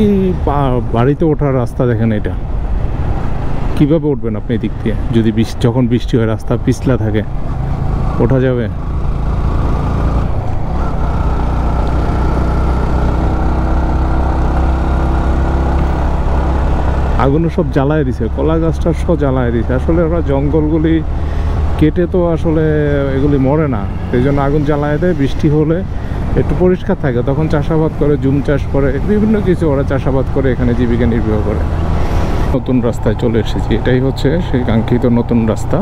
এই বাড়িতে ওঠার রাস্তা দেখেন, এটা কিভাবে উঠবেন আপনি এদিক দিয়ে? যদি যখন বৃষ্টি হয় রাস্তা পিছলা থাকে, ওঠা যাবে? আগুনও সব জ্বালায় দিছে, কলা গাছটা সব জ্বালায় দিছে। আসলে ওরা জঙ্গলগুলি কেটে তো আসলে এগুলি মরে না, এই জন্য আগুন জ্বালায় দেয়। বৃষ্টি হলে একটু পরিষ্কার থাকে, তখন চাষাবাদ করে, জুম চাষ করে, বিভিন্ন কিছু ওরা চাষাবাদ করে, এখানে জীবিকা নির্বাহ করে। নতুন রাস্তায় চলে এসেছি, এটাই হচ্ছে সেই কাঙ্ক্ষিত নতুন রাস্তা।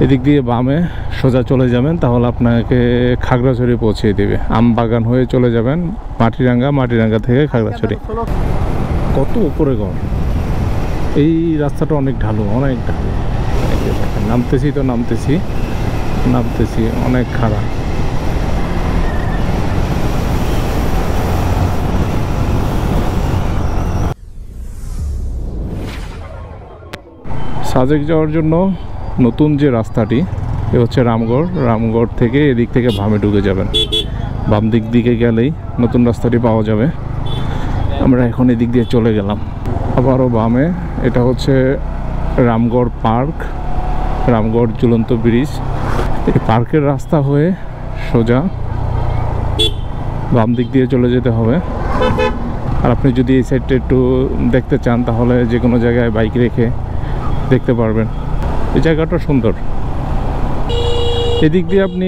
এদিক দিয়ে বামে সোজা চলে যাবেন, তাহলে আপনাকে খাগড়াছড়ি পৌঁছে দেবে। আমবাগান হয়ে চলে যাবেন মাটিরাঙ্গা, মাটিরাঙ্গা থেকে খাগড়াছড়ি। কত উপরে ঘর! এই রাস্তাটা অনেক ঢালু, অনেক ঢালু। নামতেছি তো নামতেছি, অনেক খারাপ। সাজেক যাওয়ার জন্য নতুন যে রাস্তাটি, এ হচ্ছে রামগড় থেকে এদিক থেকে বামে ঢুকে যাবেন। বাম দিকে গেলেই নতুন রাস্তাটি পাওয়া যাবে। আমরা এখন এদিক দিয়ে চলে গেলাম, আবারও বামে। এটা হচ্ছে রামগড় পার্ক, রামগড় ঝুলন্ত ব্রিজ। এই পার্কের রাস্তা হয়ে সোজা বাম দিক দিয়ে চলে যেতে হবে। আর আপনি যদি এই সাইডটা একটু দেখতে চান, তাহলে যে কোনো জায়গায় বাইক রেখে দেখতে পারবেন। এই জায়গাটা সুন্দর, এদিক দিয়ে আপনি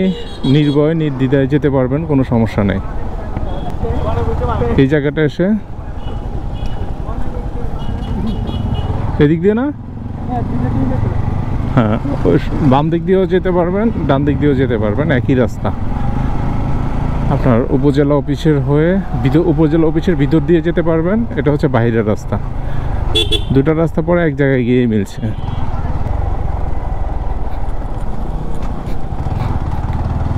নির্ভয় নির্দ্বিধায় যেতে পারবেন, কোনো সমস্যা নেই। এই জায়গাটা এসে এদিক দিয়ে না, হ্যাঁ, বাম দিক দিয়েও যেতে পারবেন, ডান দিক দিয়েও যেতে পারবেন, একই রাস্তা। আপনার উপজেলা অফিসের হয়ে উপজেলা অফিসের ভিতর দিয়ে যেতে পারবেন, এটা হচ্ছে বাইরের রাস্তা। দুটা রাস্তা পরে এক জায়গায় গিয়ে মিলছে।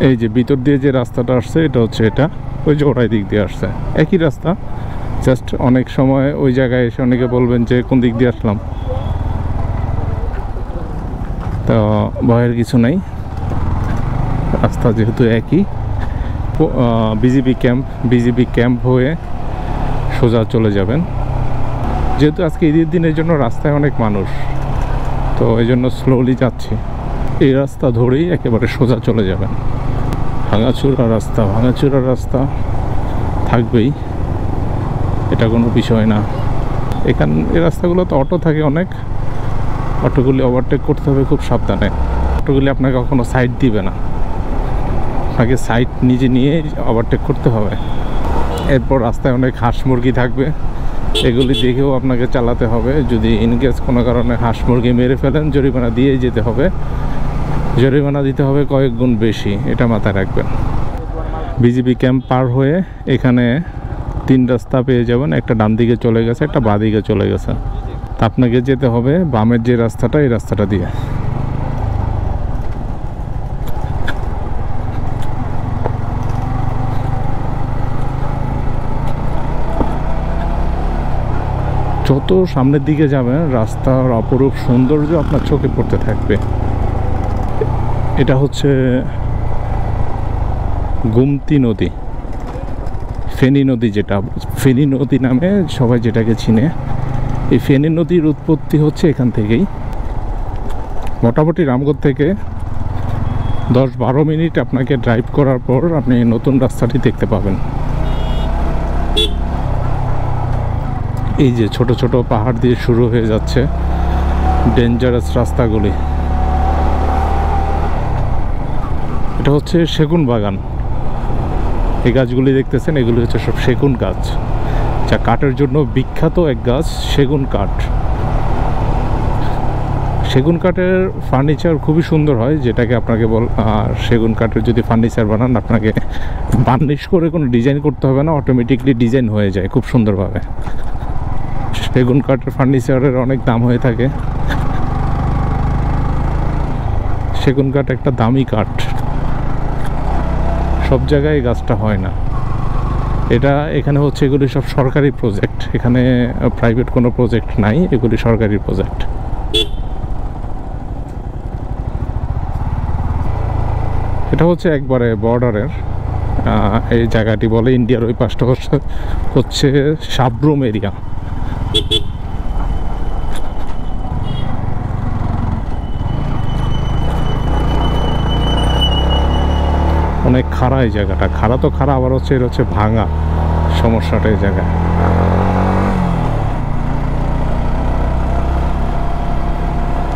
এই যে ভিতর দিয়ে যে রাস্তাটা আসছে, এটা হচ্ছে এটা, ওই যে ওটাই দিক দিয়ে আসছে, একই রাস্তা। জাস্ট অনেক সময় ওই জায়গায় এসে অনেকে বলবেন যে কোন দিক দিয়ে আসলাম, তো ভয়ের কিছু নাই, রাস্তা যেহেতু একই। বিজিবি ক্যাম্প হয়ে সোজা চলে যাবেন। যেহেতু আজকে ঈদের দিনের জন্য রাস্তায় অনেক মানুষ, তো এই জন্য স্লোলি যাচ্ছি। এই রাস্তা ধরেই একেবারে সোজা চলে যাবেন। ভাঙাচুরা রাস্তা থাকবেই, এটা কোনো বিষয় না। এই রাস্তাগুলো তো অটো থাকে অনেক, অটোগুলি ওভারটেক করতে হবে খুব সাবধানে। অটোগুলি আপনাকে কখনো সাইড দিবে না, আপনাকে সাইড নিজে নিয়ে ওভারটেক করতে হবে। এরপর রাস্তায় অনেক হাঁস মুরগি থাকবে, এগুলি দেখেও আপনাকে চালাতে হবে। যদি ইনকেস কোনো কারণে হাঁস মুরগি মেরে ফেলেন, জরিমানা দিয়েই যেতে হবে। জরিমানা দিতে হবে কয়েক গুণ বেশি, এটা মাথায় রাখবেন। বিজিবি ক্যাম্প পার হয়ে এখানে 3 রাস্তা পেয়ে যাবেন, একটা ডান দিকে চলে গেছে, একটা বাঁ দিকে চলে গেছে। তা আপনাকে যেতে হবে বামের যে রাস্তাটা, এই রাস্তাটা দিয়ে। যত সামনের দিকে যাবেন, রাস্তার অপরূপ সৌন্দর্য আপনার চোখে পড়তে থাকবে। এটা হচ্ছে গুমতি নদী, ফেনী নদী, যেটা ফেনী নদী নামে সবাই যেটাকে চিনে। এই ফেনী নদীর উৎপত্তি হচ্ছে এখান থেকেই। মোটামুটি রামগড় থেকে 10-12 মিনিট আপনাকে ড্রাইভ করার পর আপনি নতুন রাস্তাটি দেখতে পাবেন। এই যে ছোট ছোট পাহাড় দিয়ে শুরু হয়ে যাচ্ছে ডেঞ্জারাস রাস্তাগুলি। এটা হচ্ছে সেগুন বাগান। এই গাছগুলি দেখতেছেন, এগুলি হচ্ছে সব সেগুন গাছ, যা কাঠের জন্য বিখ্যাত এক গাছ, সেগুন কাঠ। সেগুন কাঠের ফার্নিচার খুবই সুন্দর হয়, যেটাকে আপনাকে সেগুন কাঠের যদি ফার্নিচার বানান, আপনাকে বার্নিশ করে কোনো ডিজাইন করতে হবে না, অটোমেটিকলি ডিজাইন হয়ে যায় খুব সুন্দরভাবে। সেগুন কাঠের ফার্নিচারের অনেক দাম হয়ে থাকে। সেগুন কাঠ একটা দামি কাঠ, সব জায়গায় এই গাছটা হয় না। এখানে হচ্ছে এগুলি সব সরকারি প্রজেক্ট, এখানে প্রাইভেট কোনো প্রজেক্ট নাই, এগুলি সরকারি প্রজেক্ট। এটা হচ্ছে একবারে বর্ডারের, এই জায়গাটি বলে। ইন্ডিয়ার ওই পাশটা হচ্ছে সাবরুম এরিয়া। অনেক খাড়া এই জায়গাটা, খাড়া তো খাড়া, আবার হচ্ছে এর হচ্ছে ভাঙা, সমস্যাটা এই জায়গায়।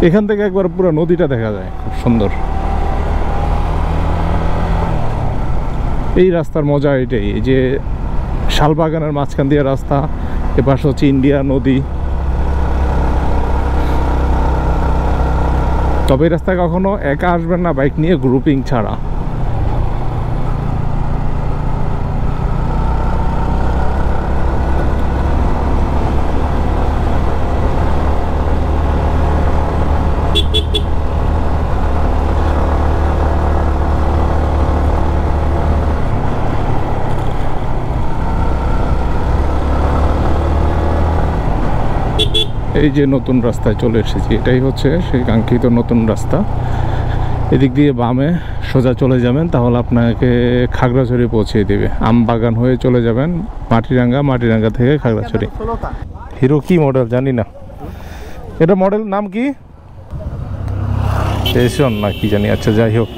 এখান থেকে একবার পুরো নদীটা দেখা যায়, খুব সুন্দর। এই রাস্তার মজা এটাই, এই যে শালবাগানের মাঝখান দিয়ে রাস্তা, এপাশে হচ্ছে ইন্ডিয়া নদী। তবে এই রাস্তায় কখনো একা আসবেন না বাইক নিয়ে, গ্রুপিং ছাড়া। এই যে নতুন রাস্তায় চলে এসেছি, এটাই হচ্ছে সেই কাঙ্ক্ষিত নতুন রাস্তা। এদিক দিয়ে বামে সোজা চলে যাবেন, তাহলে আপনাকে খাগড়াছড়ি পৌঁছে দেবে। আমবাগান হয়ে চলে যাবেন মাটিরাঙ্গা, মাটিরাঙ্গা থেকে খাগড়াছড়ি। হিরো কি মডেল জানি না, এটা মডেল নাম কি, স্টেশন না কি জানি। আচ্ছা যাই হোক,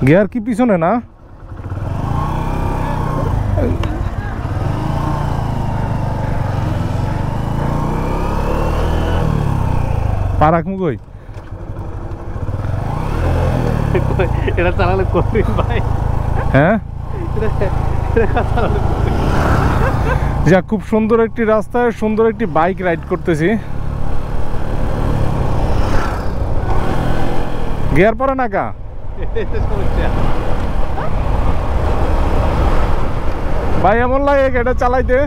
গিয়ার কি পিছনে না? পারাক মুগই এটা চালালে কঠিন ভাই। হ্যাঁ, যা খুব সুন্দর একটি রাস্তায় সুন্দর একটি বাইক রাইড করতেছি। গিয়ার পরে না কা ভাই, এমন লাগে এটা চালাইতে।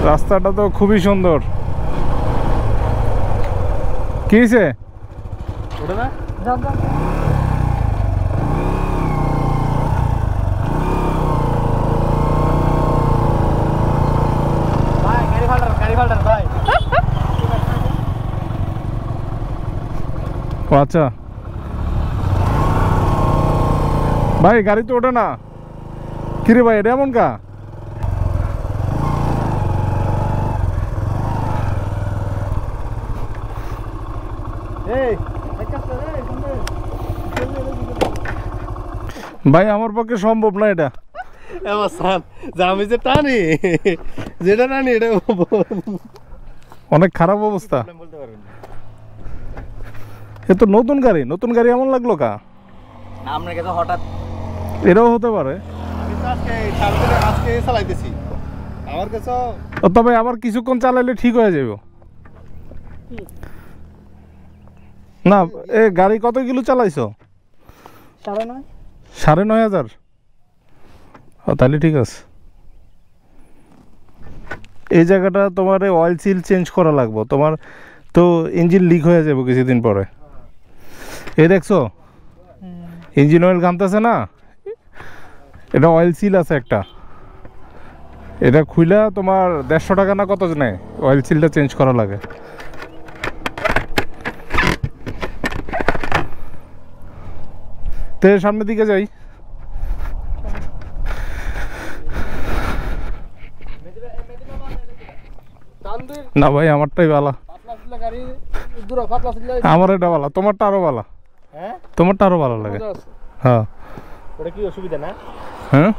রাস্তাটা তো খুবই সুন্দর। কি হয়েছে? ও আচ্ছা ভাই, গাড়ি তো ওঠে না। কিরে ভাই, এটা এমন কা? ভাই আমার পক্ষে সম্ভব না এটা। আমি যে টানি, যেটা টানি এটা অনেক খারাপ অবস্থা। এ তো নতুন গাড়ি, নতুন গাড়ি এমন লাগলো কা? আপনার কাছে হঠাৎ এটাও হতে পারে। আমি তো আজকে চালাইতেছি আমার কাছে। তবে আবার কিছুক্ষণ চালাইলে ঠিক হয়ে যাবে না। এ গাড়ি কত কিলো চালাইছো? 9,500। তাহলে ঠিক আছে। এই জায়গাটা তোমার অয়েল সিল চেঞ্জ করা লাগবে, তোমার তো ইঞ্জিন লিক হয়ে যাবে কিছুদিন পরে। এই দেখছো ইঞ্জিন অয়েল ঘামতেছে না, এটা অয়েল সিল আছে একটা, এটা খুইলা তোমার 150 টাকা না কত নেয়, অয়েল সিলটা চেঞ্জ করা লাগে। তো সামনের দিকে যাই। না ভাই, আমারটাই ভালো, আমার এটা ভালো, তোমারটা আরো ভালো। তোমারটা আরো ভালো লাগে। হ্যাঁ, ওটা কি অসুবিধা না? হ্যাঁ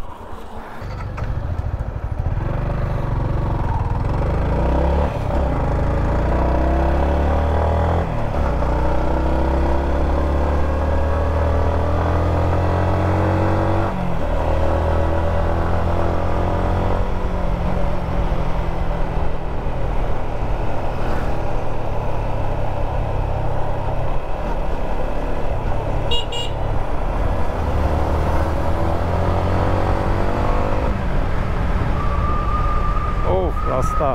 রাস্তা।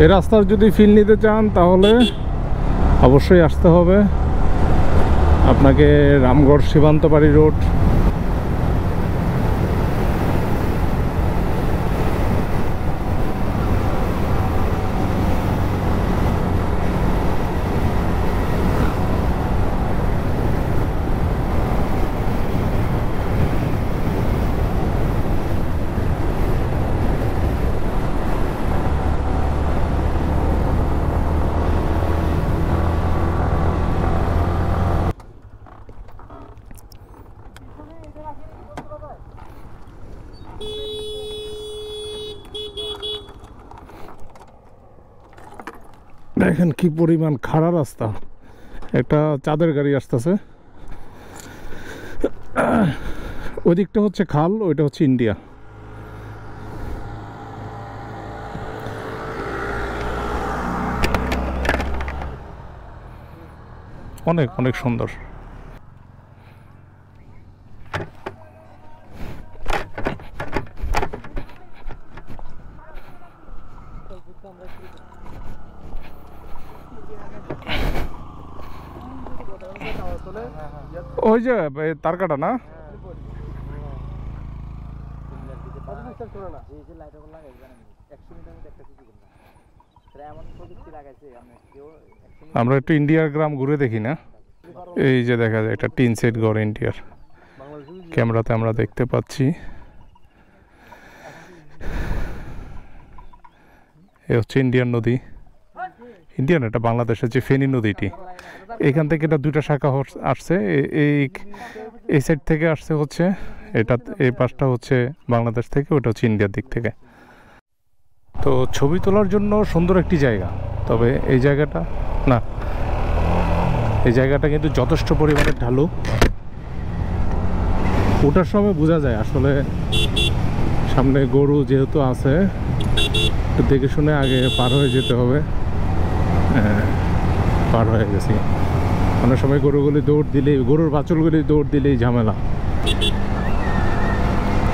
এই রাস্তার যদি ফিল নিতে চান তাহলে অবশ্যই আসতে হবে আপনাকে রামগড় সীমান্তপাড়ি রোড। দেখেন কি পরিমাণ খাড়া রাস্তা, একটা চাঁদের গাড়ি আসতেছে। ওই দিকটা হচ্ছে খাল, ওইটা হচ্ছে ইন্ডিয়া। অনেক অনেক সুন্দর। ওই যে তার কাটা না, আমরা একটু ইন্ডিয়ার গ্রাম ঘুরে দেখি না। এই যে দেখা যায় একটা টিন সেট ঘর ইন্ডিয়ার, ক্যামেরাতে আমরা দেখতে পাচ্ছি। এ হচ্ছে ইন্ডিয়ান নদী, ইন্ডিয়ান এটা বাংলাদেশের যে ফেনী নদীটি, এখান থেকে এটা দুইটা শাখা আসছে। এই সাইড থেকে আসছে হচ্ছে এটা, এই পাশটা হচ্ছে বাংলাদেশ থেকে, ওটা হচ্ছে ইন্ডিয়ার দিক থেকে। তো ছবি তোলার জন্য সুন্দর একটি জায়গা, তবে এই জায়গাটা না, এই জায়গাটা কিন্তু যথেষ্ট পরিমাণে ঢালু। ওটার সময় বোঝা যায় আসলে সামনে গরু যেহেতু আছে, একটু দেখে শুনে আগে পার হয়ে যেতে হবে। পার হয়ে গেছি, অনেক সময় গরুগুলি দৌড় দিলেই, গরুর বাছুরগুলি দৌড় দিলেই ঝামেলা,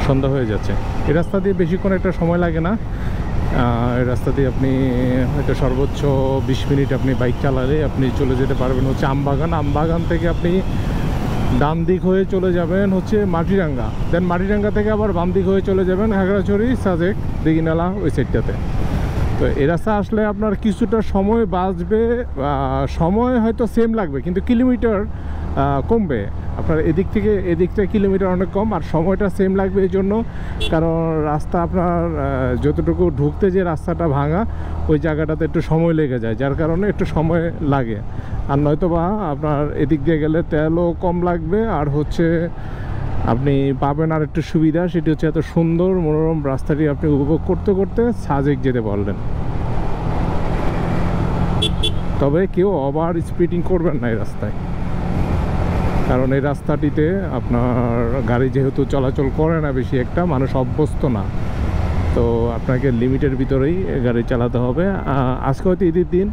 সন্ধ্যা হয়ে যাচ্ছে। এই রাস্তা দিয়ে বেশিক্ষণ একটা সময় লাগে না। এই রাস্তা দিয়ে আপনি হয়তো সর্বোচ্চ 20 মিনিট আপনি বাইক চালালে আপনি চলে যেতে পারবেন হচ্ছে আমবাগান। আমবাগান থেকে আপনি ডান দিক হয়ে চলে যাবেন হচ্ছে মাটিরাঙ্গা, দেন মাটিরাঙ্গা থেকে আবার বাম দিক হয়ে চলে যাবেন খাগড়াছড়ি, সাজেক, দিঘিনালা ওই সাইডটাতে। তো এই রাস্তা আসলে আপনার কিছুটা সময় বাঁচবে, সময় হয়তো সেম লাগবে কিন্তু কিলোমিটার কমবে আপনার। এদিক থেকে এদিকটা কিলোমিটার অনেক কম, আর সময়টা সেম লাগবে এই জন্য, কারণ রাস্তা আপনার যতটুকু ঢুকতে যে রাস্তাটা ভাঙা, ওই জায়গাটাতে একটু সময় লেগে যায়, যার কারণে একটু সময় লাগে। আর নয়তো বা আপনার এদিক দিয়ে গেলে তেলও কম লাগবে, আর হচ্ছে আপনি পাবেন আর একটু সুবিধা, সেটি হচ্ছে এত সুন্দর মনোরম রাস্তাটি আপনি উপভোগ করতে করতে সাজেক যেতে পারলেন। তবে কেউ ওভার স্পিডিং করবেন না এই রাস্তায়, কারণ এই রাস্তাটিতে আপনার গাড়ি যেহেতু চলাচল করে না বেশি একটা, মানুষ অভ্যস্ত না, তো আপনাকে লিমিটের ভিতরেই গাড়ি চালাতে হবে। আজকে হয়তো ঈদের দিন,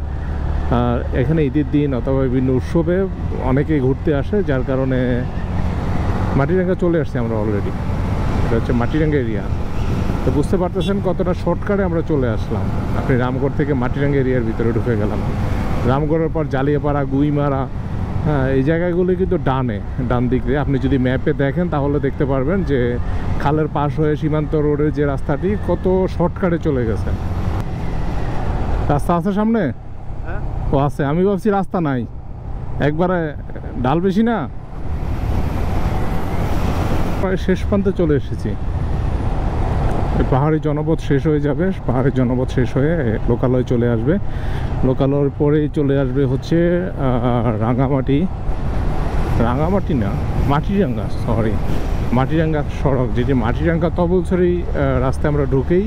আর এখানে ঈদের দিন অথবা বিভিন্ন উৎসবে অনেকেই ঘুরতে আসে, যার কারণে মাটিরাঙ্গা চলে আসছি আমরা অলরেডি। এটা হচ্ছে মাটিরাঙ্গা এরিয়া। তো বুঝতে পারতেছেন কতটা শর্টকাটে আমরা চলে আসলাম। আপনি রামগড় থেকে মাটিরাঙ্গা এরিয়ার ভিতরে ঢুকে গেলাম। রামগড়ের পর জালিয়াপাড়া, গুইমারা, হ্যাঁ এই জায়গাগুলি কিন্তু ডান দিক দিয়ে আপনি যদি ম্যাপে দেখেন তাহলে দেখতে পারবেন যে খালের পাশ হয়ে সীমান্ত রোডের যে রাস্তাটি কত শর্টকাটে চলে গেছে। রাস্তা আছে সামনে? ও আছে, আমি ভাবছি রাস্তা নাই, একবারে ডাল বেশি না। প্রায় শেষ প্রান্তে চলে এসেছি। পাহাড়ি জনপদ শেষ হয়ে যাবে, পাহাড়ি জনপদ শেষ হয়ে লোকালয় চলে আসবে, লোকালয়ের পরেই চলে আসবে হচ্ছে রাঙামাটি না মাটিরাঙ্গা, সরি মাটিরাঙ্গা সড়ক, যেটি মাটিরাঙ্গা তবলছড়ি রাস্তায় আমরা ঢুকেই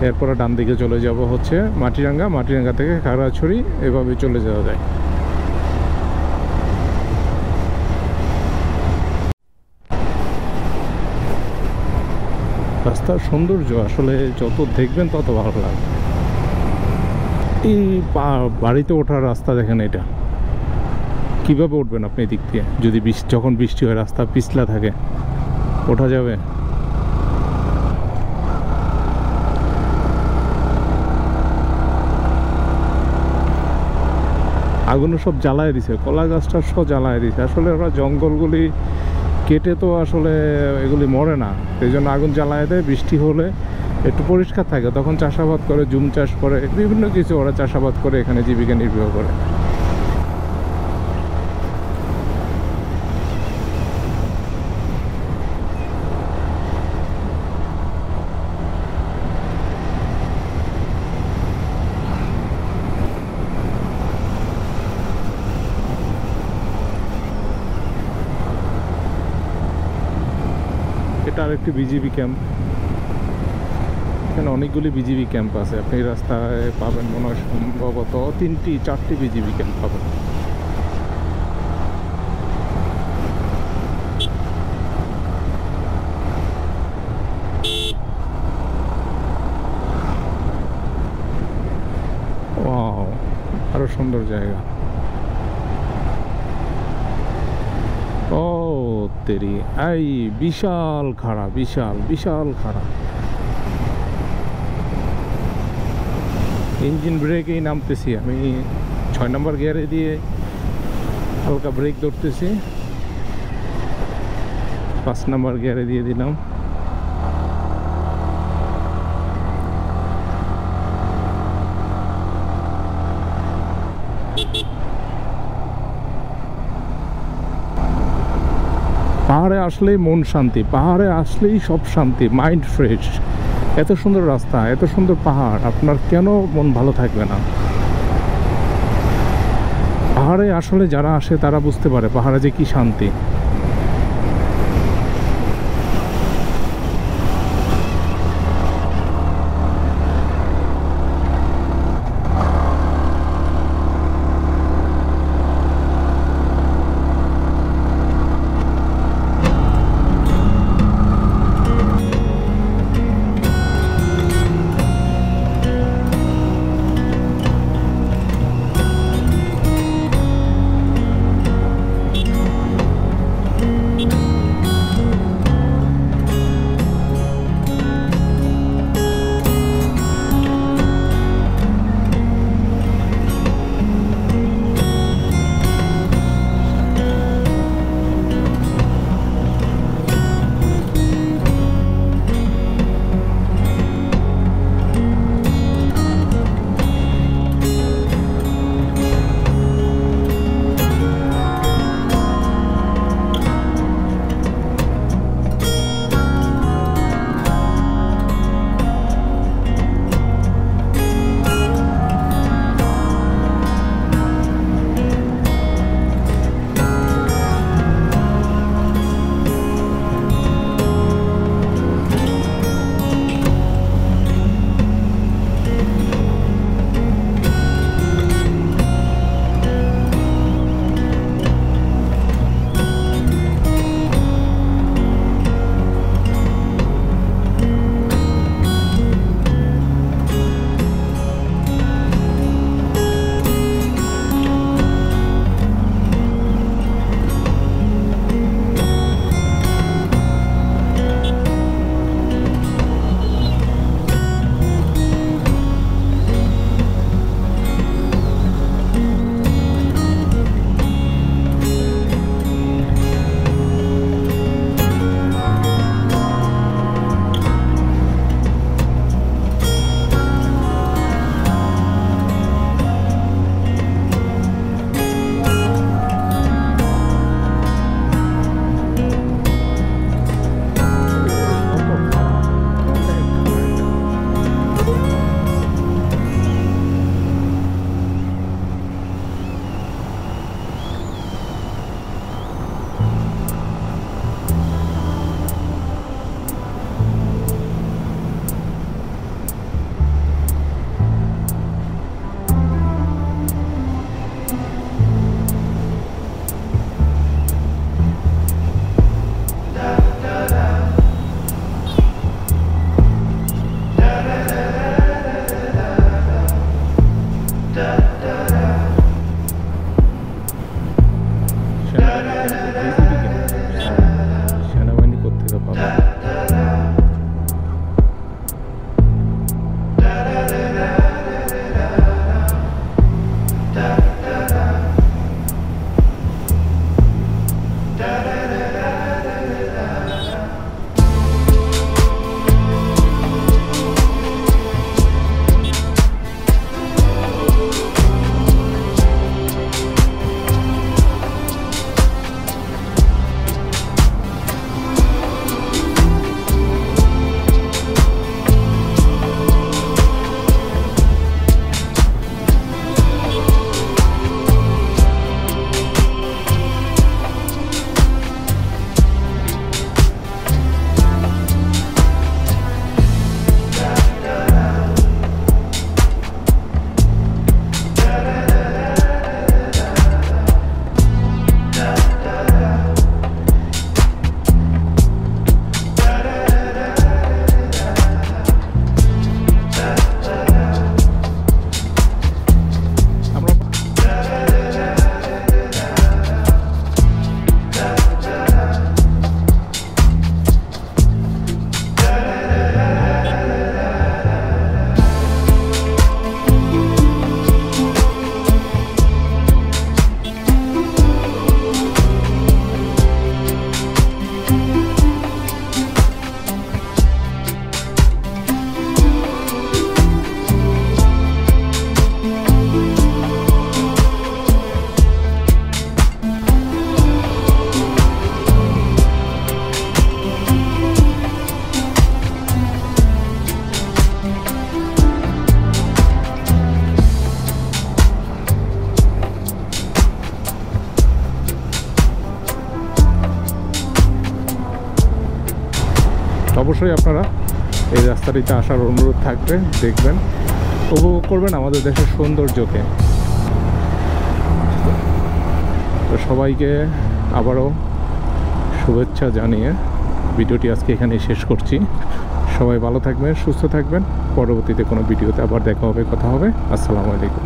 এরপরে ডান দিকে চলে যাব হচ্ছে মাটিরাঙ্গা থেকে খাগড়াছড়ি, এভাবে চলে যাওয়া যায়। রাস্তার সৌন্দর্য আসলে যত দেখবেন তত ভালো লাগবে। এই বাড়িতে ওঠার রাস্তা দেখেন, এটা কিভাবে উঠবেন আপনি এদিক দিয়ে, যদি যখন বৃষ্টি হয় রাস্তা পিছলা থাকে, ওঠা যাবে? আগুনও সব জ্বালায় দিছে, কলা গাছটা সব জ্বালায় দিছে। আসলে ওরা জঙ্গলগুলি কেটে তো আসলে এগুলি মরে না, সেই জন্য আগুন জ্বালায় দেয়। বৃষ্টি হলে একটু পরিষ্কার থাকে, তখন চাষাবাদ করে, জুম চাষ করে, বিভিন্ন কিছু ওরা চাষাবাদ করে এখানে জীবিকা নির্বাহ করে। এটা আরেকটি বিজিবি ক্যাম্প। এখানে অনেকগুলি বিজিবি ক্যাম্প আছে, আপনি এই রাস্তায় পাবেন মনে হয় সম্ভবত 3-4টি বিজিবি ক্যাম্প পাবেন। ওয়াও, আরো সুন্দর জায়গা। ও তেরি, এই বিশাল খাড়া, বিশাল বিশাল খাড়া। ইঞ্জিন ব্রেকেই নামতেছি আমি, 6 নম্বর গিয়ারে দিয়ে হালকা ব্রেক ধরতেছি, 5 নম্বর গিয়ারে দিয়ে দিলাম। পাহাড়ে আসলেই মন শান্তি, পাহাড়ে আসলেই সব শান্তি, মাইন্ড ফ্রেশ। এত সুন্দর রাস্তা, এত সুন্দর পাহাড়, আপনার কেন মন ভালো থাকবে না? পাহাড়ে আসলে যারা আসে তারা বুঝতে পারে পাহাড়ে যে কি শান্তি। অবশ্যই আপনারা এই রাস্তাটিতে আসার অনুরোধ থাকবে, দেখবেন, উপভোগ করবেন আমাদের দেশের সৌন্দর্যকে। তো সবাইকে আবারও শুভেচ্ছা জানিয়ে ভিডিওটি আজকে এখানেই শেষ করছি। সবাই ভালো থাকবেন, সুস্থ থাকবেন। পরবর্তীতে কোনো ভিডিওতে আবার দেখা হবে, কথা হবে। আসসালামু আলাইকুম।